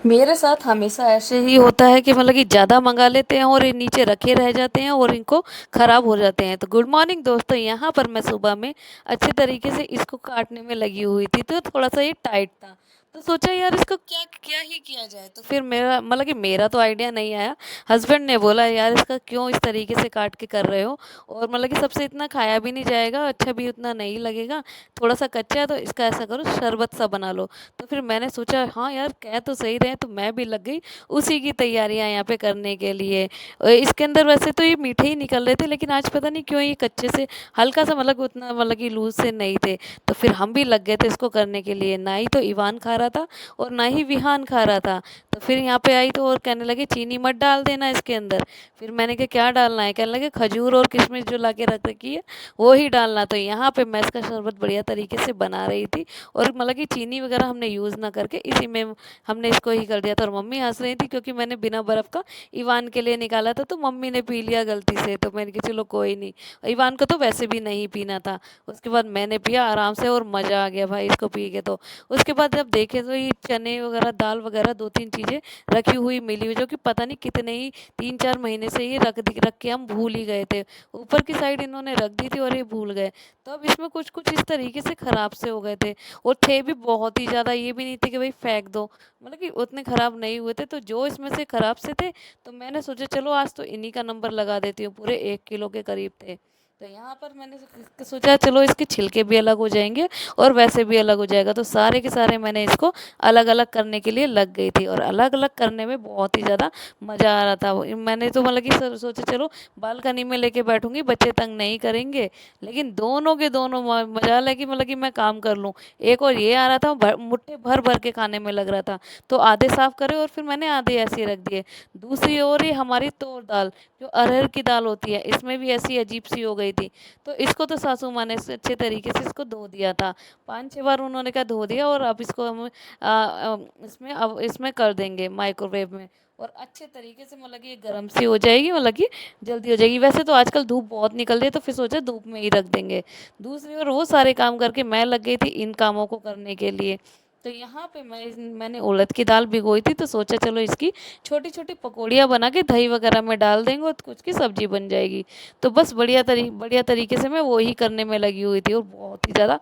मेरे साथ हमेशा ऐसे ही होता है कि मतलब कि ज़्यादा मंगा लेते हैं और ये नीचे रखे रह जाते हैं और इनको ख़राब हो जाते हैं। तो गुड मॉर्निंग दोस्तों, यहाँ पर मैं सुबह में अच्छे तरीके से इसको काटने में लगी हुई थी, तो थोड़ा-सा ये टाइट था। तो सोचा यार इसको क्या क्या ही किया जाए, तो फिर मेरा मतलब कि मेरा तो आइडिया नहीं आया। हस्बैंड ने बोला यार इसका क्यों इस तरीके से काट के कर रहे हो, और मतलब कि सबसे इतना खाया भी नहीं जाएगा, अच्छा भी उतना नहीं लगेगा, थोड़ा-सा कच्चा है तो इसका ऐसा करो शरबत सा बना लो। तो फिर मैंने सोचा हाँ यार कह तो सही रहे हैं, तो मैं भी लग गई उसी की तैयारियां यहाँ पे करने के लिए। इसके अंदर वैसे तो ये मीठे ही निकल रहे थे, लेकिन आज पता नहीं क्यों ये कच्चे से हल्का सा मतलब उतना मतलब कि लूज से नहीं थे। तो फिर हम भी लग गए थे इसको करने के लिए, ना ही तो ईवान खा रहा था और ना ही विहान खा रहा था। तो फिर यहाँ पे आई तो और कहने लगे चीनी मत डाल देना इसके अंदर। फिर मैंने कहा क्या डालना है, कहने लगे खजूर और किशमिश जो ला के रख रखी है वो ही डालना। तो यहाँ पे मैं इसका शरबत बढ़िया तरीके से बना रही थी, और मतलब कि चीनी वगैरह हमने यूज़ ना करके इसी में हमने इसको ही कर दिया था। और मम्मी हँस रही थी क्योंकि मैंने बिना बर्फ़ का ईवान के लिए निकाला था, तो मम्मी ने पी लिया गलती से, तो मैंने कहा चलो कोई नहीं। ईवान को तो वैसे भी नहीं पीना था। उसके बाद मैंने पिया आराम से और मज़ा आ गया भाई इसको पी के। तो उसके बाद जब देखे तो ये चने वगैरह दाल वगैरह 2-3 चीज़ें रखी हुई मिली हुई, जो कि पता नहीं कितने ही 3-4 महीने से ये रख के हम भूल ही गए थे। ऊपर की साइड इन्होंने रख दी थी और ये भूल गए। तो अब इसमें कुछ कुछ इस तरीके से ख़राब से हो गए थे, और थे भी बहुत ही ज़्यादा, ये भी नहीं थे कि भाई फेंक दो, मतलब कि उतने ख़राब नहीं हुए थे। तो जो इसमें से ख़राब से थे, तो मैंने सोचा चलो आज तो इन्हीं का नंबर लगा देती हूँ, पूरे 1 किलो के करीब थे। तो यहाँ पर मैंने सोचा चलो इसके छिलके भी अलग हो जाएंगे और वैसे भी अलग हो जाएगा। तो सारे के सारे मैंने इसको अलग अलग करने के लिए लग गई थी, और अलग अलग करने में बहुत ही ज़्यादा मज़ा आ रहा था। मैंने तो मतलब कि सोचा चलो बालकनी में लेके बैठूंगी, बच्चे तंग नहीं करेंगे, लेकिन दोनों के दोनों मजाल है कि मतलब कि मैं काम कर लूँ। एक और ये आ रहा था मुट्ठे भर भर के खाने में लग रहा था, तो आधे साफ करे और फिर मैंने आधे ऐसे ही रख दिए। दूसरी ओर ये हमारी तोर दाल, जो अरहर की दाल होती है, इसमें भी ऐसी अजीब सी हो गई थी। तो इसको तो सासू माँ ने अच्छे तरीके से इसको धो दिया था, 5-6 बार उन्होंने कहा धो दिया, और अब इसको हम इसमें अब इसमें कर देंगे माइक्रोवेव में, और अच्छे तरीके से मतलब कि ये गर्म सी हो जाएगी, मतलब कि जल्दी हो जाएगी। वैसे तो आजकल धूप बहुत निकल रही है, तो फिर सोचा धूप में ही रख देंगे। दूसरी ओर वो सारे काम करके मैं लग गई थी इन कामों को करने के लिए। तो यहाँ पे मैंने उड़द की दाल भिगोई थी, तो सोचा चलो इसकी छोटी छोटी पकौड़ियाँ बना के दही वगैरह में डाल देंगे और कुछ की सब्जी बन जाएगी। तो बस बढ़िया तरीके से मैं वो ही करने में लगी हुई थी, और बहुत ही ज़्यादा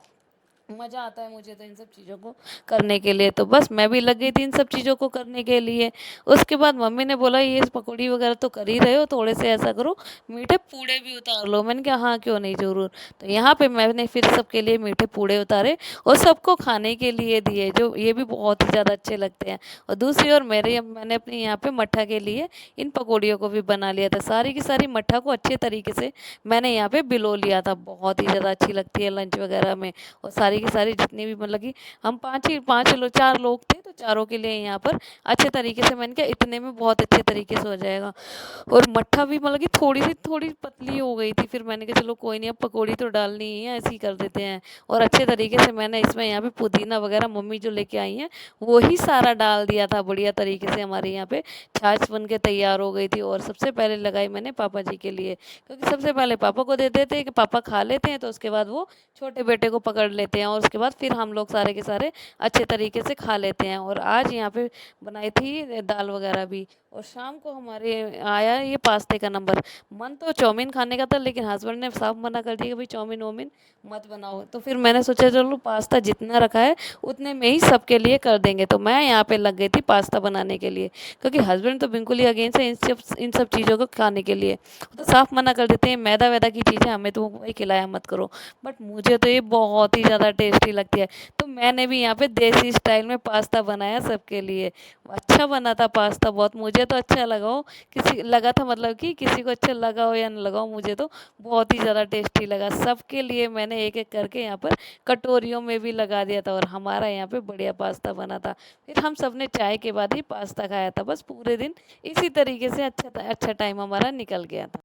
मज़ा आता है मुझे तो इन सब चीज़ों को करने के लिए। तो बस मैं भी लग गई थी इन सब चीज़ों को करने के लिए। उसके बाद मम्मी ने बोला ये पकौड़ी वगैरह तो कर ही रहे हो, थोड़े से ऐसा करो मीठे पूड़े भी उतार लो। मैंने कहा हाँ क्यों नहीं, ज़रूर। तो यहाँ पे मैंने फिर सबके लिए मीठे पूड़े उतारे और सबको खाने के लिए दिए, जो ये भी बहुत ही ज़्यादा अच्छे लगते हैं। और दूसरी ओर मैंने अपने यहाँ पे मट्ठा के लिए इन पकौड़ियों को भी बना लिया था। सारी की सारी मट्ठा को अच्छे तरीके से मैंने यहाँ पे बिलो लिया था, बहुत ही ज़्यादा अच्छी लगती है लंच वगैरह में। और सारी की सारी जितनी भी मतलब कि हम 5 लोग 4 लोग थे, तो चारों के लिए यहाँ पर अच्छे तरीके से मैंने कहा इतने में बहुत अच्छे तरीके से हो जाएगा। और मट्ठा भी मतलब कि थोड़ी पतली हो गई थी, फिर मैंने कहा चलो कोई नहीं, अब पकौड़ी तो डालनी ही है, ऐसे ही कर देते हैं। और अच्छे तरीके से मैंने इसमें यहाँ पे पुदीना वगैरह मम्मी जो लेके आई हैं वो ही सारा डाल दिया था बढ़िया तरीके से। हमारे यहाँ पे छाछ बन के तैयार हो गई थी, और सबसे पहले लगाई मैंने पापा जी के लिए, क्योंकि सबसे पहले पापा को दे देते हैं कि पापा खा लेते हैं, तो उसके बाद वो छोटे बेटे को पकड़ लेते हैं, और उसके बाद फिर हम लोग सारे के सारे अच्छे तरीके से खा लेते हैं। और आज यहाँ पे बनाई थी दाल वगैरह भी। और शाम को हमारे आया ये पास्ते का नंबर। मन तो चाउमीन खाने का था, लेकिन हस्बैंड ने साफ मना कर दिया कि भाई चाउमीन वाउमीन मत बनाओ। तो फिर मैंने सोचा चलो पास्ता जितना रखा है उतने में ही सबके लिए कर देंगे। तो मैं यहाँ पे लग गई थी पास्ता बनाने के लिए, क्योंकि हस्बैंड तो बिल्कुल ही अगेंस्ट है इन सब चीज़ों को खाने के लिए, तो साफ मना कर देते हैं मैदा वैदा की चीज़ें हमें तो वही खिलाया मत करो। बट मुझे तो ये बहुत ही ज़्यादा टेस्टी लगती है, तो मैंने भी यहाँ पे देसी स्टाइल में पास्ता बनाया सबके लिए। अच्छा बना था पास्ता, बहुत मुझे तो अच्छा लगा हो, किसी लगा था मतलब कि किसी को अच्छा लगा हो या ना लगा हो, मुझे तो बहुत ही ज़्यादा टेस्टी लगा। सबके लिए मैंने एक एक करके यहाँ पर कटोरियों में भी लगा दिया था, और हमारा यहाँ पे बढ़िया पास्ता बना था। फिर हम सब ने चाय के बाद ही पास्ता खाया था। बस पूरे दिन इसी तरीके से अच्छा अच्छा टाइम हमारा निकल गया था।